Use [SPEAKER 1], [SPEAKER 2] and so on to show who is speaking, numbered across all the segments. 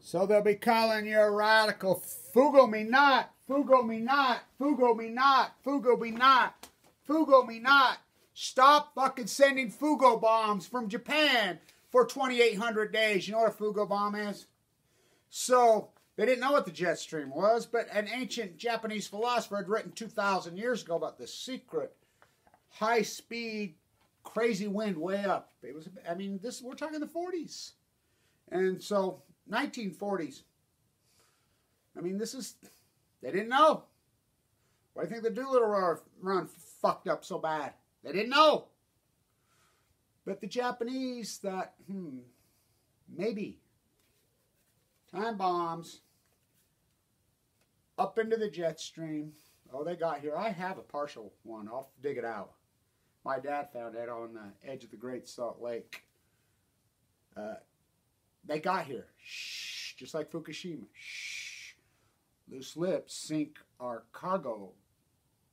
[SPEAKER 1] So they'll be calling you a radical. Fugo me not, fugo me not, fugo me not, fugo me not, fugo me not. Stop fucking sending fugo bombs from Japan for 2,800 days. You know what a fugo bomb is? So they didn't know what the jet stream was, but an ancient Japanese philosopher had written 2,000 years ago about the secret high-speed, crazy wind way up. It was, I mean, this we're talking the 40s, and so 1940s. I mean, this is they didn't know. Why do you think the Doolittle run fucked up so bad? They didn't know. But the Japanese thought, maybe time bombs up into the jet stream. Oh, they got here. I have a partial one. I'll dig it out. My dad found it on the edge of the Great Salt Lake. They got here. Shh, just like Fukushima. Shh. Loose lips sink our cargo,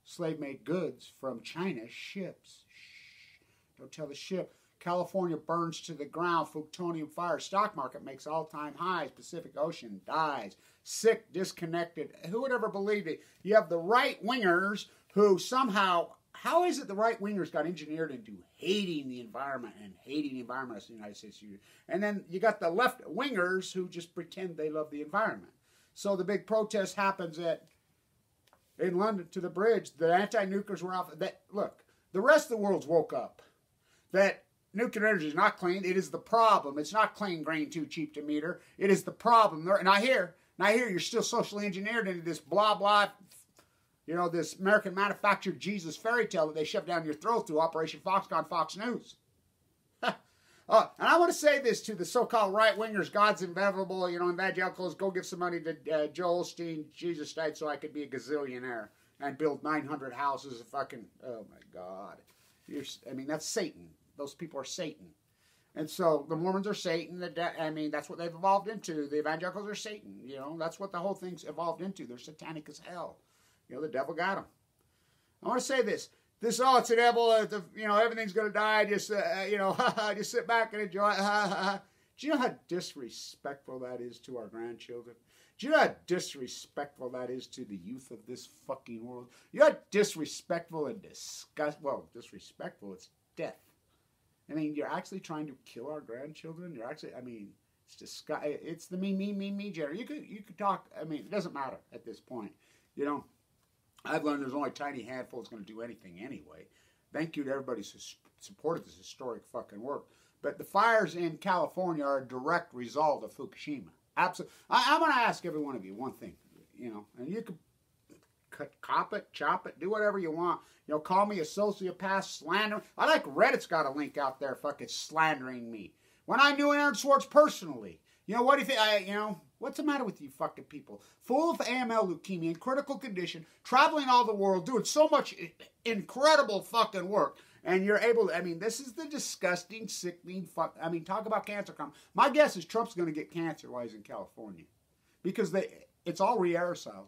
[SPEAKER 1] slave-made goods from China's ships. Shh. Don't tell the ship. California burns to the ground. Plutonium fire. Stock market makes all-time highs. Pacific Ocean dies. Sick, disconnected. Who would ever believe it? You have the right-wingers who somehow... How is it the right-wingers got engineered into hating the environment and hating the environment as the United States? And then you got the left-wingers who just pretend they love the environment. So the big protest happens in London to the bridge. The anti-nukers were off. Look, the rest of the world's woke up. That nuclear energy is not clean. It is the problem. It's not clean grain too cheap to meter. It is the problem. And I hear you're still socially engineered into this blah, blah, this American manufactured Jesus fairy tale that they shove down your throat through Operation Foxconn, Fox News. And I want to say this to the so-called right-wingers, God's inevitable, evangelicals, go give some money to Joel Osteen. Jesus died so I could be a gazillionaire and build 900 houses. Fucking, oh my God. That's Satan. Those people are Satan. And so the Mormons are Satan. That's what they've evolved into. The evangelicals are Satan. That's what the whole thing's evolved into. They're satanic as hell. The devil got them. I want to say this. It's the devil. Everything's going to die. Just, just sit back and enjoy it. Do you know how disrespectful that is to our grandchildren? Do you know how disrespectful that is to the youth of this fucking world? You know how disrespectful and disrespectful, it's death. You're actually trying to kill our grandchildren. It's disgusting. It's the me generation. You could talk. It doesn't matter at this point. I've learned there's only a tiny handful that's going to do anything anyway. Thank you to everybody who supported this historic fucking work. But the fires in California are a direct result of Fukushima. Absolutely. I'm going to ask every one of you one thing, and you can cop it, chop it, do whatever you want. Call me a sociopath, slander. I like Reddit's got a link out there fucking slandering me. When I knew Aaron Swartz personally, what do you think? What's the matter with you fucking people? Full of AML leukemia, in critical condition, traveling all the world, doing so much incredible fucking work. And you're able to, this is the disgusting, sickening fuck. Talk about cancer. My guess is Trump's going to get cancer while he's in California. Because it's all re-aerosoled.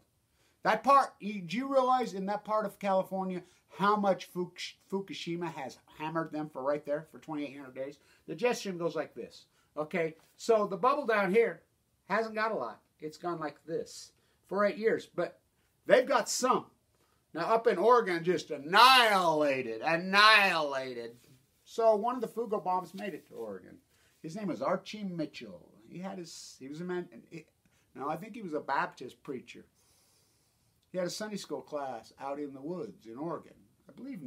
[SPEAKER 1] That part, do you realize in that part of California how much Fukushima has hammered them for right there for 2,800 days? The jet stream goes like this. Okay, so the bubble down here hasn't got a lot. It's gone like this for 8 years, but they've got some. Now up in Oregon, just annihilated. So one of the Fugo bombs made it to Oregon. His name was Archie Mitchell. He was a man. I think he was a Baptist preacher. He had a Sunday school class out in the woods in Oregon. I believe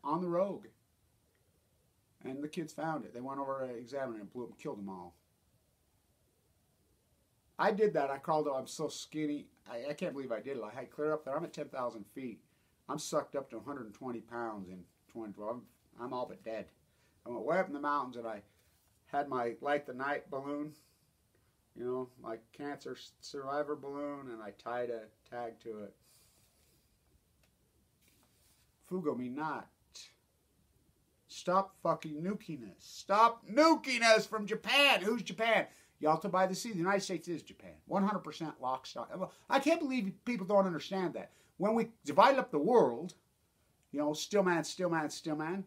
[SPEAKER 1] on the Rogue. And the kids found it. They went over to examine it and blew it and killed them all. I did that. I crawled up. I'm so skinny. I can't believe I did it. I hiked clear up there. I'm at 10,000 feet. I'm sucked up to 120 pounds in 2012. I'm all but dead. I went way up in the mountains and I had my Light the Night balloon, my cancer survivor balloon, and I tied a tag to it. Fugo me not. Stop fucking nuking us. Stop nuking us from Japan. Who's Japan? Yalta by the Sea. The United States is Japan. 100% lock, stock. I can't believe people don't understand that. When we divided up the world, Stillman, Stalin,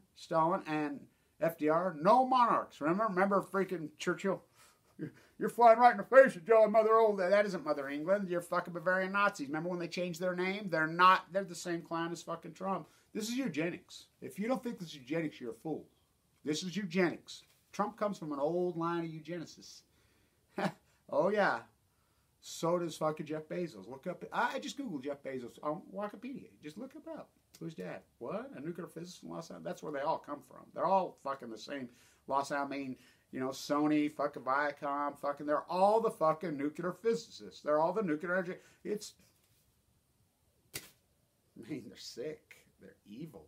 [SPEAKER 1] and FDR, no monarchs. Remember freaking Churchill? You're flying right in the face of John Mother Old. That isn't Mother England. You're fucking Bavarian Nazis. Remember when they changed their name? They're not. They're the same clown as fucking Trump. This is eugenics. If you don't think this is eugenics, you're a fool. This is eugenics. Trump comes from an old line of eugenicists. Oh, yeah. So does fucking Jeff Bezos. Look up. I just Googled Jeff Bezos on Wikipedia. Just look him up. Who's dad? What? A nuclear physicist in Los Angeles? That's where they all come from. They're all fucking the same. Los Angeles, I mean, you know, Sony, fucking Viacom, fucking, they're all the fucking nuclear physicists. They're all the nuclear energy. It's, I mean, they're sick. They're evil.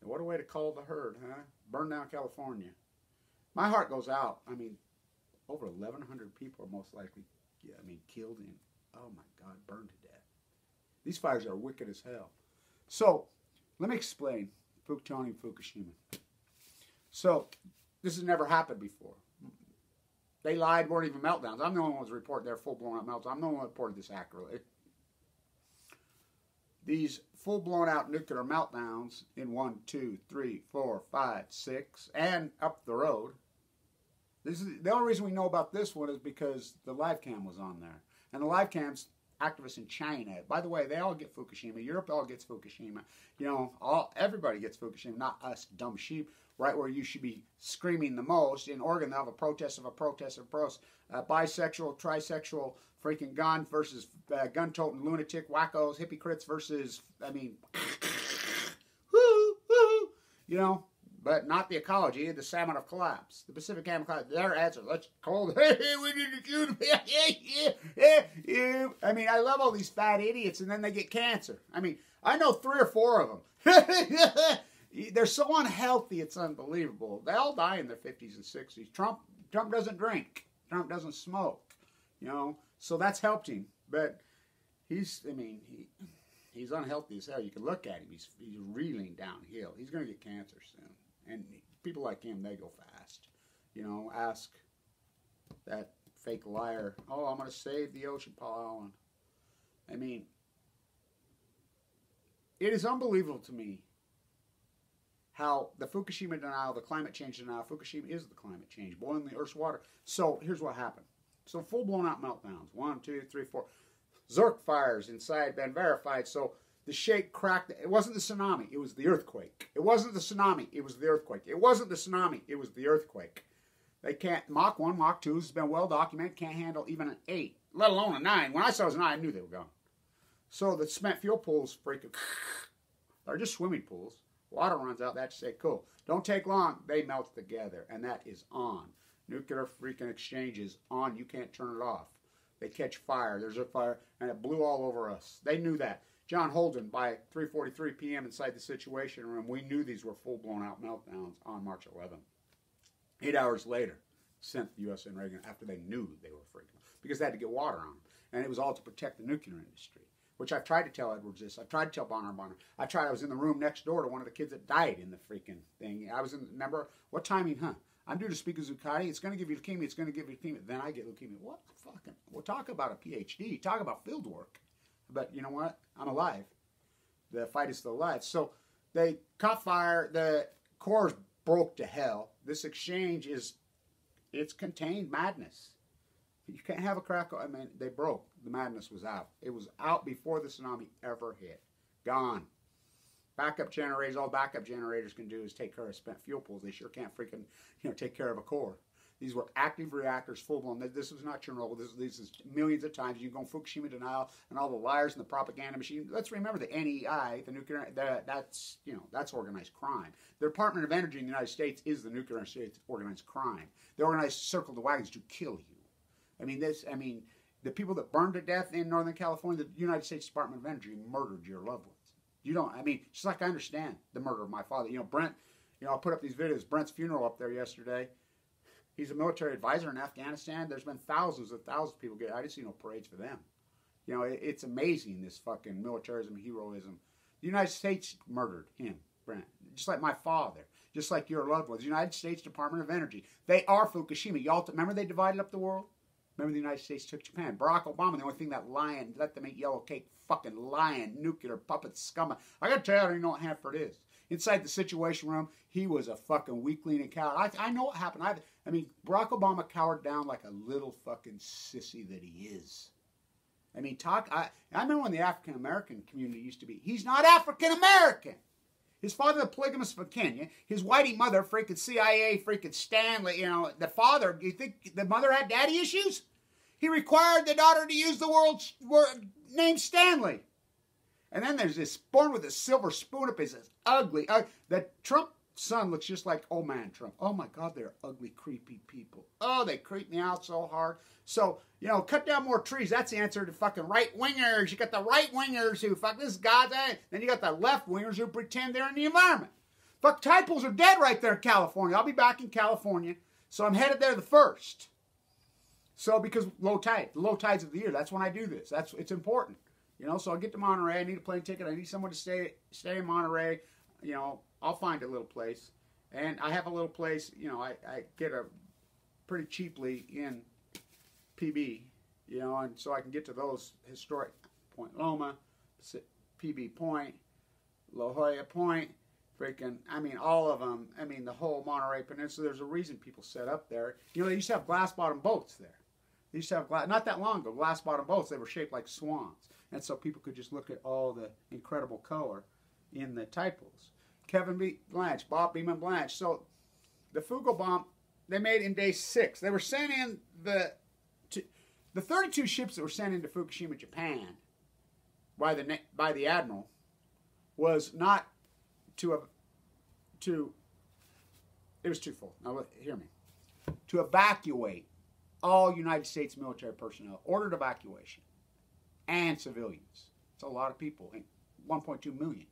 [SPEAKER 1] And what a way to call the herd, huh? Burn down California. My heart goes out. I mean, over 1,100 people are most likely, killed in, oh my God, burned to death. These fires are wicked as hell. So, let me explain Fukushima, Fukushima. So, this has never happened before. They lied, weren't even meltdowns. I'm the only one who's reported their full-blown out meltdowns. I'm the only one who reported this accurately. These full-blown out nuclear meltdowns in 1, 2, 3, 4, 5, 6, and up the road. This is the only reason we know about this one is because the live cam was on there. And the live cam's activists in China. By the way, they all get Fukushima. Europe all gets Fukushima. You know, everybody gets Fukushima, not us dumb sheep. Right where you should be screaming the most. In Oregon, they'll have a protest of a protest of a protest. Bisexual, trisexual, freaking gun versus gun-toting lunatic wackos, hypocrites versus, I mean, woo, you know, but not the ecology, the salmon of collapse. The Pacific salmon of collapse, their answer, let's call hey, we need to shoot yeah. I mean, I love all these fat idiots, and then they get cancer. I mean, I know 3 or 4 of them. They're so unhealthy, it's unbelievable. They all die in their 50s and 60s. Trump doesn't drink. Trump doesn't smoke. You know, so that's helped him. But he's unhealthy as hell. You can look at him. He's reeling downhill. He's going to get cancer soon. And people like him, they go fast. You know, ask that fake liar, oh, I'm going to save the ocean, Paul Allen. I mean, it is unbelievable to me how the Fukushima denial, the climate change denial, Fukushima is the climate change, boiling the Earth's water. So here's what happened. So full-blown out meltdowns, 1, 2, 3, 4. Zerk fires inside been verified. So the shake cracked. It wasn't the tsunami, it was the earthquake. It wasn't the tsunami, it was the earthquake. It wasn't the tsunami, it was the earthquake. They can't, Mach 1, Mach 2 has been well documented, can't handle even an 8, let alone a 9. When I saw it was a 9, I knew they were gone. So the spent fuel pools freaking, they're just swimming pools. Water runs out, that's say, cool. Don't take long, they melt together, and that is on. Nuclear freaking exchange is on, you can't turn it off. They catch fire, there's a fire, and it blew all over us. They knew that. John Holden, by 3:43 p.m. inside the Situation Room, we knew these were full-blown out meltdowns on March 11th. 8 hours later, sent the U.S. and Reagan after they knew they were freaking, because they had to get water on them. And it was all to protect the nuclear industry, which I've tried to tell Edwards this. I've tried to tell Bonner. I was in the room next door to one of the kids that died in the freaking thing. I was in, remember, what timing, huh? I'm due to speak with Zuccotti. It's going to give you leukemia. It's going to give you leukemia. Then I get leukemia. What the fucking, we'll talk about a PhD. Talk about field work. But you know what? I'm alive. The fight is still alive. So they caught fire. The cores broke to hell. This exchange it's contained madness. You can't have a crack. I mean, they broke. The madness was out. It was out before the tsunami ever hit. Gone. Backup generators, all backup generators can do is take care of spent fuel pools. They sure can't freaking, take care of a core. These were active reactors, full-blown. This was not Chernobyl. This is millions of times. You go Fukushima denial and all the liars and the propaganda machine. Let's remember the NEI, the nuclear, that's organized crime. The Department of Energy in the United States is the nuclear state's organized crime. They organized circle the wagons to kill you. The people that burned to death in Northern California, the United States Department of Energy murdered your loved ones. Just like I understand the murder of my father. Brent, I put up these videos. Brent's funeral up there yesterday. He's a military advisor in Afghanistan. There's been thousands of people get. I didn't see no parades for them. It's amazing, this fucking militarism, heroism. The United States murdered him, Brent. Just like my father. Just like your loved ones. The United States Department of Energy. They are Fukushima. Y'all remember they divided up the world? Remember the United States took Japan. Barack Obama, the only thing that lying, let them eat yellow cake, fucking lying, nuclear puppet scum. I gotta tell you, I don't even know what Hanford is. inside the Situation Room, he was a fucking weakling and coward. I know what happened. I mean, Barack Obama cowered down like a little fucking sissy that he is. I mean, I remember when the African American community used to be. He's not African American. His father, the polygamist from Kenya. His whitey mother, freaking CIA, freaking Stanley. You know, the father. Do you think the mother had daddy issues? He required the daughter to use the word name Stanley. And then there's this born with a silver spoon up his ugly. The Trump son looks just like old man Trump. Oh my God, they're ugly, creepy people. Oh, they creep me out so hard. So, you know, cut down more trees. That's the answer to fucking right-wingers. You got the right-wingers who fuck this God's eye. Then you got the left-wingers who pretend they're in the environment. Fuck, tide pools are dead right there in California. I'll be back in California. So I'm headed there the 1st. So because low tide, the low tides of the year, that's when I do this. It's important. You know, so I'll get to Monterey. I need a plane ticket. I need someone to stay in Monterey. You know, I'll find a little place. And I have a little place, you know, I get a pretty cheaply in PB, you know, and so I can get to those historic Point Loma, PB Point, La Jolla Point, freaking, I mean, all of them. I mean, the whole Monterey Peninsula. There's a reason people set up there. You know, they used to have glass-bottom boats there. They used to have, not that long ago, glass-bottom boats. They were shaped like swans. And so people could just look at all the incredible color in the tide pools. Kevin B. Blanche, Bob Beeman Blanche. So the Fugo bomb, they made in day 6. They were sent in the 32 ships that were sent into Fukushima, Japan, by the admiral, was not it was twofold. Now hear me. To evacuate all United States military personnel, ordered evacuation, and civilians. It's a lot of people, 1.2 million.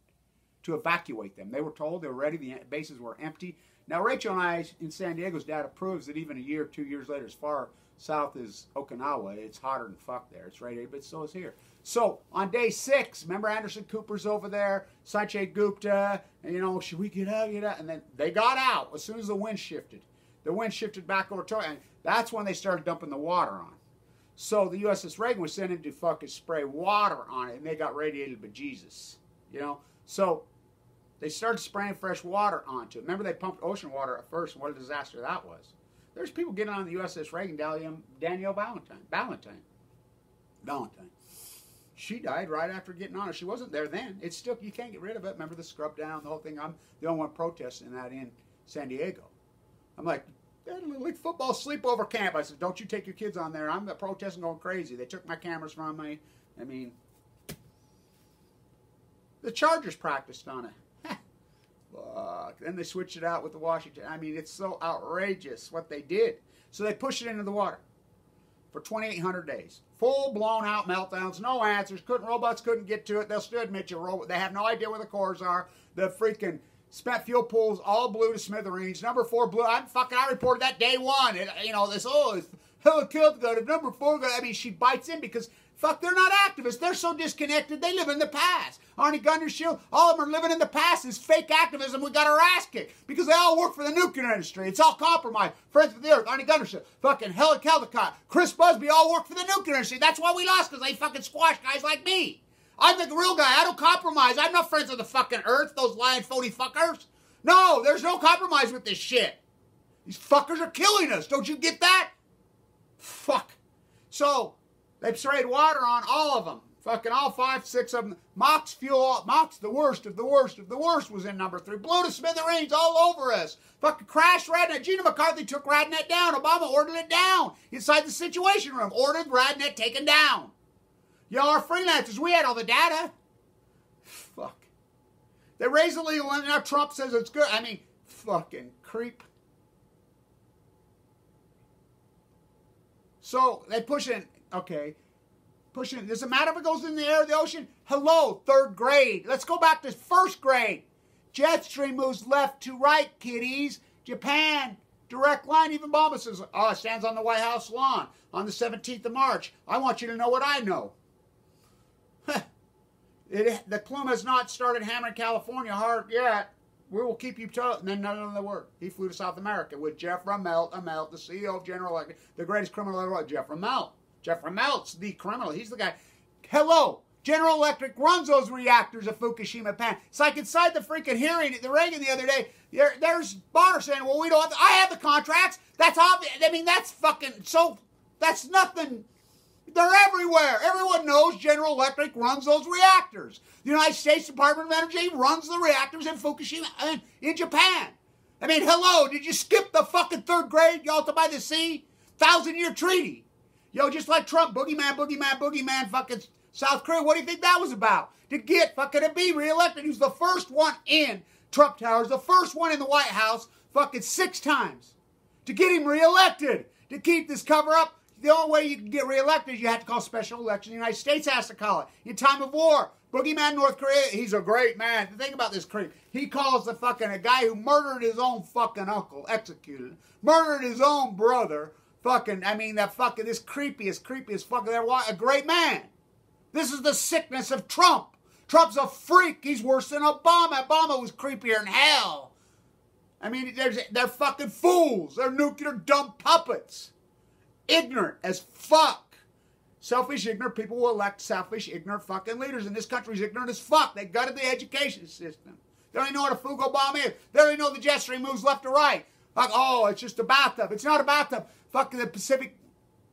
[SPEAKER 1] To evacuate them. They were told, they were ready, the bases were empty. Now, Rachel and I in San Diego's data proves that even a year, 2 years later, as far south as Okinawa, it's hotter than fuck there. It's ready, but so is here. So, on day 6, remember Anderson Cooper's over there, Sanjay Gupta, and, you know, should we get out, And then they got out as soon as the wind shifted. The wind shifted back over to, and that's when they started dumping the water on. So, the USS Reagan was sent in to fucking spray water on it, and they got radiated bejesus, you know? So, they started spraying fresh water onto it. Remember, they pumped ocean water at first, and what a disaster that was. There's people getting on the USS Reagan, Danielle Valentine. She died right after getting on it. She wasn't there then. It's still, you can't get rid of it. Remember the scrub down, the whole thing. I'm the only one protesting that in San Diego. I'm like, they had a Little League football sleepover camp. I said, don't you take your kids on there. I'm protesting going crazy. They took my cameras from me. I mean, the Chargers practiced on it. Fuck. Then they switched it out with the Washington. I mean, it's so outrageous what they did. So they pushed it into the water for 2,800 days. Full blown out meltdowns, no answers. Robots couldn't get to it. They'll still admit you. They have no idea where the cores are. The freaking spent fuel pools all blew to smithereens. Number 4 blew. I reported that day 1. You know, it's helicopter got it. Number 4 got it. I mean, she bites in because fuck, they're not activists. They're so disconnected. They live in the past. Arnie Gundershield, all of them are living in the past. This fake activism, we got our ass kicked because they all work for the nuclear industry. It's all compromised. Friends with the Earth, Arnie Gundershield, fucking Helen Caldecott, Chris Busby, all work for the nuclear industry. That's why we lost, because they fucking squash guys like me. I'm the real guy. I don't compromise. I'm not friends with the fucking Earth, those lying phony fuckers. No, there's no compromise with this shit. These fuckers are killing us. Don't you get that? Fuck. So, they sprayed water on all of them. Fucking all 5, 6 of them. Mox fuel, Mox, the worst of the worst of the worst, was in number 3. Blew to smithereens all over us. Fucking crashed Radnet. Gina McCarthy took Radnet down. Obama ordered it down inside the Situation Room. Ordered Radnet taken down. Y'all are freelancers. We had all the data. Fuck. They raised the legal limit. Now Trump says it's good. I mean, fucking creep. So they push in. Okay. Pushing it. Does it matter if it goes in the air or the ocean? Hello, 3rd grade. Let's go back to 1st grade. Jet stream moves left to right, kiddies. Japan, direct line. Even Obama says, oh, it stands on the White House lawn on the 17th of March. I want you to know what I know. The plume has not started hammering California hard yet. We will keep you told. And then none of the word. He flew to South America with Jeff Immelt, the CEO of General Electric, the greatest criminal ever. Jeff Immelt. Jeff Immelt's the criminal. He's the guy. Hello. General Electric runs those reactors at Fukushima plant. It's like inside the freaking hearing at the Reagan the other day, there's Bonner saying, well, we don't have I have the contracts. That's obvious. I mean, that's fucking, so, that's nothing. They're everywhere. Everyone knows General Electric runs those reactors. The United States Department of Energy runs the reactors in Fukushima, in Japan. I mean, hello, did you skip the fucking third grade, y'all, to by the sea? 1,000-year treaty. Yo, just like Trump, boogeyman, fucking South Korea. What do you think that was about? To get fucking to be reelected. He was the first one in Trump Towers, the first one in the White House, fucking 6 times. To get him reelected. To keep this cover up. The only way you can get reelected is you have to call special elections. The United States has to call it. In time of war. Boogeyman North Korea, he's a great man. Think about this creep. He calls the fucking, a guy who murdered his own fucking uncle, executed, murdered his own brother, fucking, I mean, that fucking, this creepiest fucking, a great man. This is the sickness of Trump. Trump's a freak. He's worse than Obama. Obama was creepier than hell. I mean, they're fucking fools. They're nuclear dumb puppets. Ignorant as fuck. Selfish, ignorant people will elect selfish, ignorant fucking leaders. And this country's ignorant as fuck. They gutted the education system. They don't even know what a Fugo bomb is. They don't even know the jet stream moves left to right. Like, oh, it's just a bathtub. It's not a bathtub. Fucking the Pacific,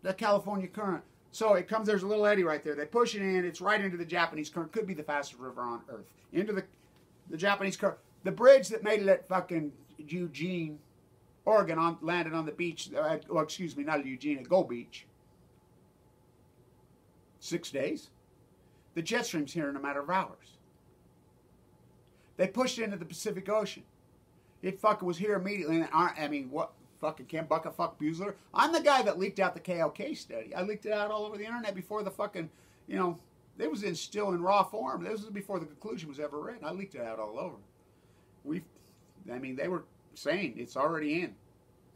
[SPEAKER 1] the California current. So it comes, there's a little eddy right there. They push it in. It's right into the Japanese current. Could be the fastest river on Earth. Into the Japanese current. The bridge that made it at fucking Eugene, Oregon, landed on the beach. Well, excuse me, not at Eugene, at Gold Beach. 6 days. The jet stream's here in a matter of hours. They pushed it into the Pacific Ocean. It fucking was here immediately. And I mean, what? Fucking Ken Buckafuck Buesler. I'm the guy that leaked out the KLK study. I leaked it out all over the internet before the fucking, you know, it was still in raw form. This was before the conclusion was ever written. I leaked it out all over. I mean, they were saying it's already in,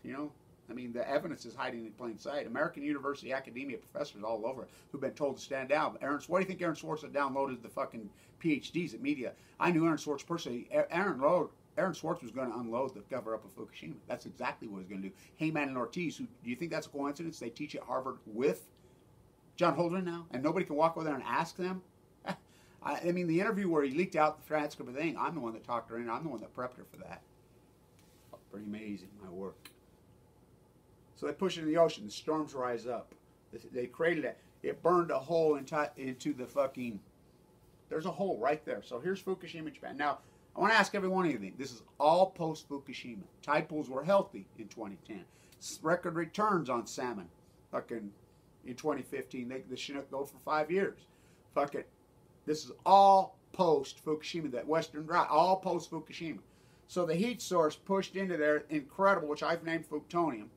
[SPEAKER 1] you know. I mean, the evidence is hiding in plain sight. American university academia professors all over who've been told to stand down. What do you think Aaron Swartz had downloaded the fucking PhDs at media? I knew Aaron Swartz personally. Aaron Swartz was going to unload the cover-up of Fukushima. That's exactly what he was going to do. Heyman and Ortiz, do you think that's a coincidence? They teach at Harvard with John Holdren now, and nobody can walk over there and ask them? I mean, the interview where he leaked out the transcript of the thing, I'm the one that talked her in. I'm the one that prepped her for that. Pretty amazing, my work. So they push it in the ocean. The storms rise up. They created it. It burned a hole into the fucking... There's a hole right there. So here's Fukushima, Japan. Now, I want to ask every one of you, this is all post-Fukushima. Tide pools were healthy in 2010. Record returns on salmon. Fucking in 2015, the Chinook go for 5 years. Fucking, this is all post-Fukushima. That Western drought, all post-Fukushima. So the heat source pushed into there, incredible, which I've named Fuktonium.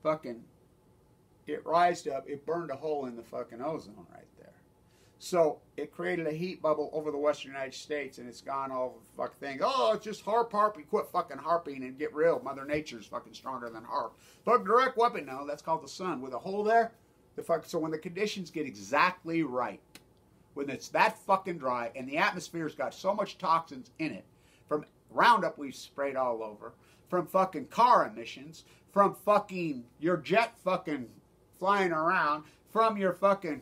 [SPEAKER 1] Fucking, it rised up, it burned a hole in the fucking ozone right there. So it created a heat bubble over the western United States, and it's gone all over the fucking thing. Oh, it's just harping. Quit fucking harping and get real. Mother Nature's fucking stronger than harp. Fuck direct weapon. No, that's called the sun. With a hole there, so when the conditions get exactly right, when it's that fucking dry, and the atmosphere's got so much toxins in it, from Roundup we've sprayed all over, from fucking car emissions, from fucking your jet fucking flying around, from your fucking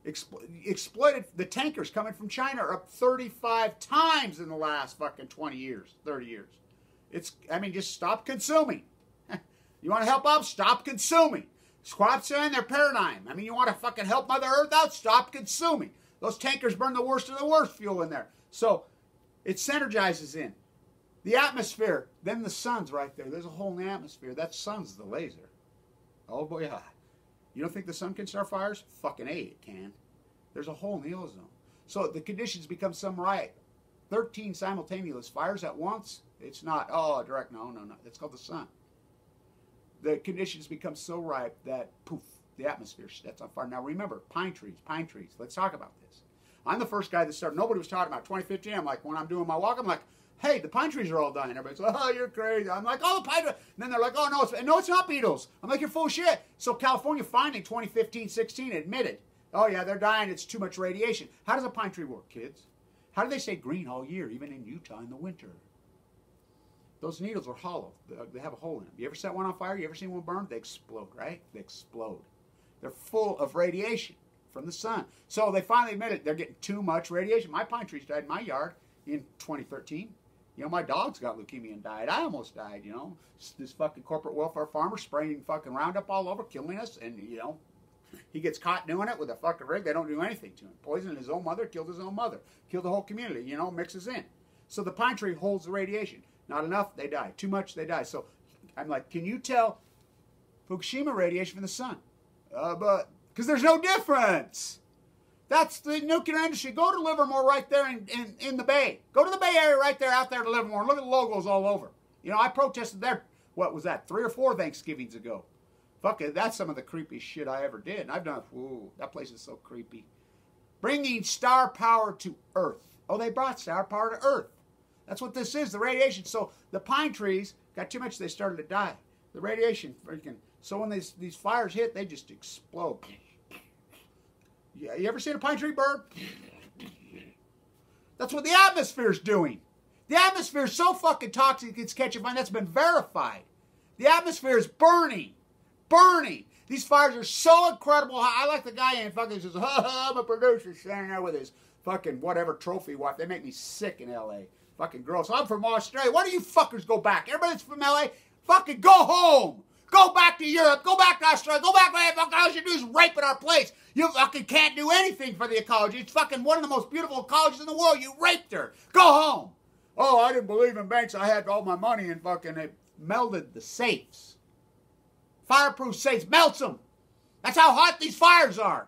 [SPEAKER 1] exploited, the tankers coming from China are up 35 times in the last fucking 20 years, 30 years. I mean, just stop consuming. You want to help out? Stop consuming. Squats are in their paradigm. I mean, you want to fucking help Mother Earth out? Stop consuming. Those tankers burn the worst of the worst fuel in there. So it synergizes in. The atmosphere, then the sun's right there. There's a hole in the atmosphere. That sun's the laser. Oh boy, yeah. You don't think the sun can start fires? Fucking A, it can. There's a hole in the ozone. So the conditions become some right. 13 simultaneous fires at once. It's not, oh, direct, no. That's called the sun. The conditions become so ripe that, poof, the atmosphere sets on fire. Now remember, pine trees. Let's talk about this. I'm the first guy that started, nobody was talking about 2015. I'm like, when I'm doing my walk, I'm like, hey, the pine trees are all dying. Everybody's like, oh, you're crazy. I'm like, oh, the pine trees. And then they're like, oh, no, it's not beetles. I'm like, you're full of shit. So California finally, 2015-16, admitted, oh, yeah, they're dying. It's too much radiation. How does a pine tree work, kids? How do they stay green all year, even in Utah in the winter? Those needles are hollow. They have a hole in them. You ever set one on fire? You ever seen one burn? They explode, right? They explode. They're full of radiation. from the sun. So they finally admitted they're getting too much radiation. My pine trees died in my yard in 2013. You know, my dog's got leukemia and died. I almost died, you know. This fucking corporate welfare farmer spraying fucking Roundup all over, killing us, and, you know, he gets caught doing it with a fucking rig. They don't do anything to him. Poisoned his own mother, killed his own mother, killed the whole community, you know, mixes in. So the pine tree holds the radiation. Not enough, they die. Too much, they die. So I'm like, can you tell Fukushima radiation from the sun? But, because there's no difference. That's the nuclear industry. Go to Livermore right there in the Bay. Go to the Bay Area right there out there to Livermore. Look at the logos all over. You know, I protested there, what was that, 3 or 4 Thanksgivings ago. Fuck it, that's some of the creepiest shit I ever did. And I've done, ooh, that place is so creepy. Bringing star power to Earth. Oh, they brought star power to Earth. That's what this is, the radiation. So the pine trees got too much, they started to die. The radiation freaking, so when these fires hit, they just explode. Yeah, you ever seen a pine tree burn? That's what the atmosphere's doing. The atmosphere is so fucking toxic it's catching fire. That's been verified. The atmosphere is burning. Burning. These fires are so incredible. I like the guy in fucking says, I'm a producer standing there with his fucking whatever trophy wife. They make me sick in L.A. Fucking gross. I'm from Australia. Why do you fuckers go back? Everybody that's from L.A., fucking go home. Go back to Europe. Go back to Australia. Go back where fucking all you do is rape in our place. You fucking can't do anything for the ecology. It's fucking one of the most beautiful ecologies in the world. You raped her. Go home. Oh, I didn't believe in banks. I had all my money and fucking it melted the safes. Fireproof safes. Melts them. That's how hot these fires are.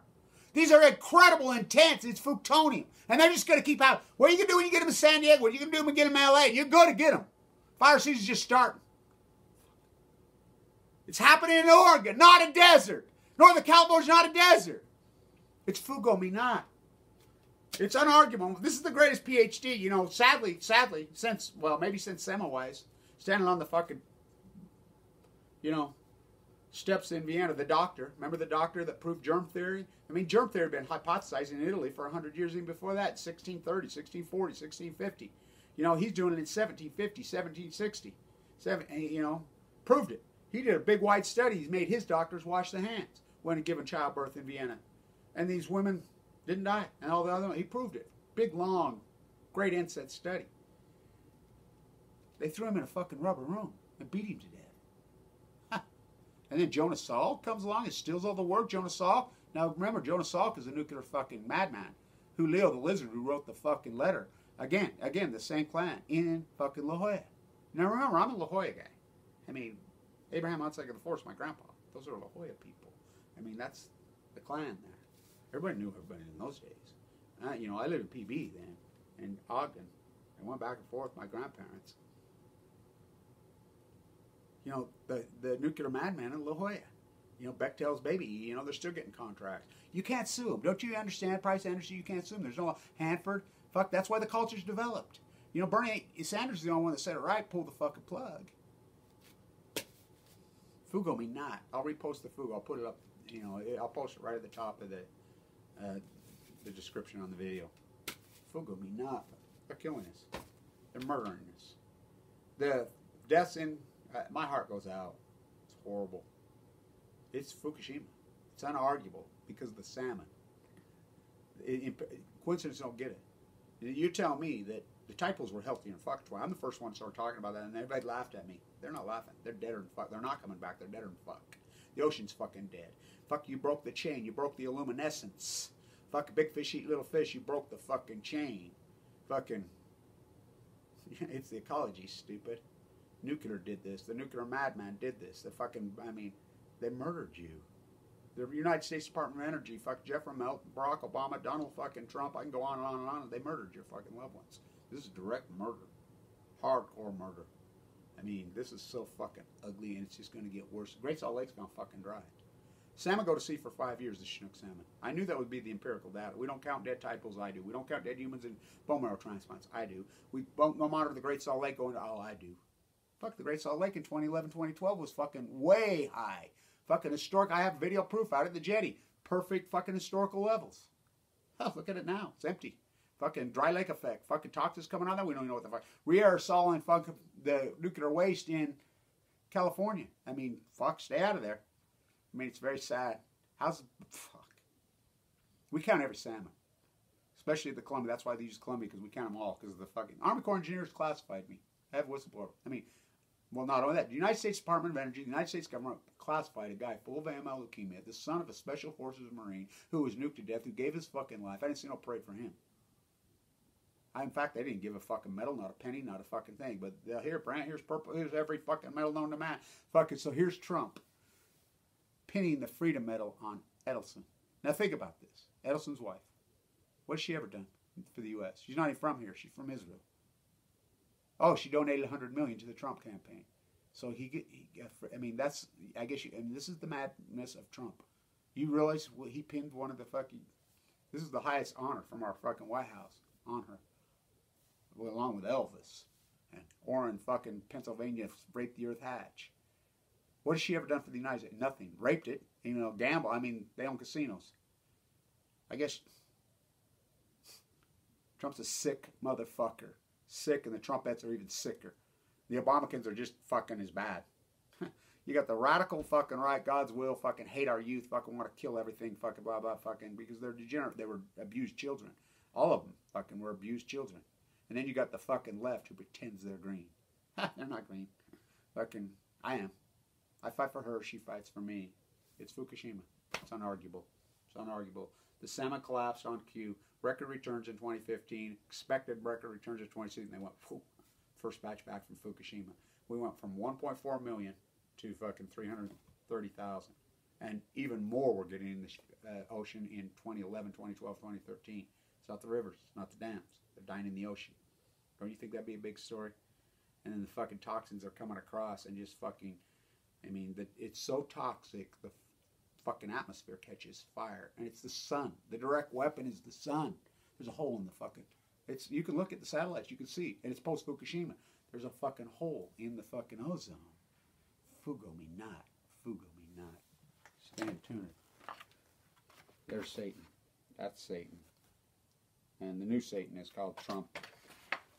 [SPEAKER 1] These are incredible, intense. It's plutonium. And they're just going to keep out. What are you going to do when you get them in San Diego? What are you going to do when you get them in L.A.? You're going to get them. Fire season's just starting. It's happening in Oregon, not a desert. Northern California's not a desert. It's Fugo me not. It's unarguable. This is the greatest PhD, you know, sadly, since, well, maybe since Semmelweis, standing on the fucking, you know, steps in Vienna, the doctor. Remember the doctor that proved germ theory? I mean, germ theory had been hypothesized in Italy for 100 years even before that, 1630, 1640, 1650. You know, he's doing it in 1750, 1760. You know, proved it. He did a big wide study. He's made his doctors wash the hands when given childbirth in Vienna. And these women didn't die. And all the other ones, he proved it. Big, long, great inset study. They threw him in a fucking rubber room and beat him to death. And then Jonas Salk comes along and steals all the work. Jonas Salk. Now remember, Jonas Salk is a nuclear fucking madman. Who Leo the Lizard, who wrote the fucking letter. Again, the same clan in fucking La Jolla. Now remember, I'm a La Jolla guy. I mean, Abraham Onsager IV, my grandpa. Those are La Jolla people. I mean, that's the clan there. Everybody knew everybody in those days. You know, I lived in PB then, in Ogden. I went back and forth with my grandparents. You know, the nuclear madman in La Jolla. You know, Bechtel's baby, you know, they're still getting contracts. You can't sue them. Don't you understand? Price industry, you can't sue them. There's no Hanford. Fuck, that's why the culture's developed. You know, Bernie Sanders is the only one that said it right. Pull the fucking plug. Fugo me not. I'll repost the Fugo. I'll put it up. You know, I'll post it right at the top of the description on the video. Fugo me not. They're killing us. They're murdering us. The deaths in my heart goes out. It's horrible. It's Fukushima. It's unarguable because of the salmon. Coincidence don't get it. You tell me that the typos were healthier than fuck. I'm the first one to start talking about that, and everybody laughed at me. They're not laughing. They're deader than fuck. They're not coming back. They're deader than fuck. The ocean's fucking dead. Fuck, you broke the chain. You broke the luminescence. Fuck, big fish eat little fish. You broke the fucking chain. Fucking, it's the ecology, stupid. Nuclear did this. The nuclear madman did this. The fucking, I mean, they murdered you. The United States Department of Energy, fuck Jeff Immelt, Barack Obama, Donald fucking Trump, I can go on and on and on. They murdered your fucking loved ones. This is direct murder. Hardcore murder. I mean, this is so fucking ugly, and it's just going to get worse. Great Salt Lake's going to fucking dry. Salmon go to sea for 5 years, the Chinook salmon. I knew that would be the empirical data. We don't count dead typals, I do. We don't count dead humans in bone marrow transplants, I do. We don't monitor the Great Salt Lake going to, I do. Fuck, the Great Salt Lake in 2011, 2012 was fucking way high. Fucking historic. I have video proof out at the jetty. Perfect fucking historical levels. Oh, look at it now. It's empty. Fucking dry lake effect. Fucking toxins coming out there. We don't even know what the fuck. Re-aerosoling fucking the nuclear waste in California. I mean, fuck, stay out of there. I mean, it's very sad. Fuck. We count every salmon. Especially the Columbia. That's why they use Columbia, because we count them all. Because of the fucking Army Corps Engineers classified me. I have a whistleblower. I mean, well, not only that. The United States Department of Energy, the United States government classified a guy full of AML leukemia, the son of a Special Forces Marine, who was nuked to death, who gave his fucking life. I didn't see no parade for him. In fact, they didn't give a fucking medal, not a penny, not a fucking thing. But here, Brant, here's purple, here's every fucking medal known to man. Fucking, so here's Trump pinning the Freedom Medal on Edelson. Now think about this. Edelson's wife. What's she ever done for the U.S.? She's not even from here. She's from Israel. Oh, she donated $100 million to the Trump campaign. So I mean, that's, I guess, this is the madness of Trump. You realize he pinned one of the fucking, this is the highest honor from our fucking White House on her. Well, along with Elvis. And Orrin fucking Pennsylvania raped the Earth Hatch. What has she ever done for the United States? Nothing. Raped it. You know, gamble. I mean, they own casinos. I guess Trump's a sick motherfucker. Sick, and the Trumpettes are even sicker. The Obamacans are just fucking as bad. You got the radical fucking right, God's will, fucking hate our youth, fucking want to kill everything, fucking blah, blah, fucking, because they're degenerate. They were abused children. All of them fucking were abused children. And then you got the fucking left who pretends they're green. They're not green. Fucking, I am. I fight for her, she fights for me. It's Fukushima. It's unarguable. It's unarguable. The salmon collapsed on cue. Record returns in 2015. Expected record returns in 2016. They went, whew, first batch back from Fukushima. We went from 1.4 million to fucking 330,000. And even more we're getting in the ocean in 2011, 2012, 2013. It's not the rivers. It's not the dams. They're dying in the ocean. Don't you think that'd be a big story? And then the fucking toxins are coming across and just fucking, I mean, it's so toxic, the fucking atmosphere catches fire. And it's the sun. The direct weapon is the sun. There's a hole in the fucking, you can look at the satellites, you can see, and it's post-Fukushima. There's a fucking hole in the fucking ozone. Fugo me not. Fugo me not. Stand tuned. There's Satan. That's Satan. And the new Satan is called Trump.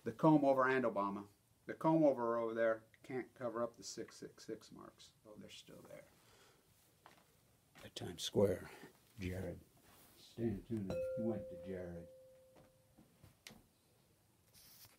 [SPEAKER 1] The comb over and Obama. The comb over there can't cover up the 666 marks. Oh, they're still there. At Times Square.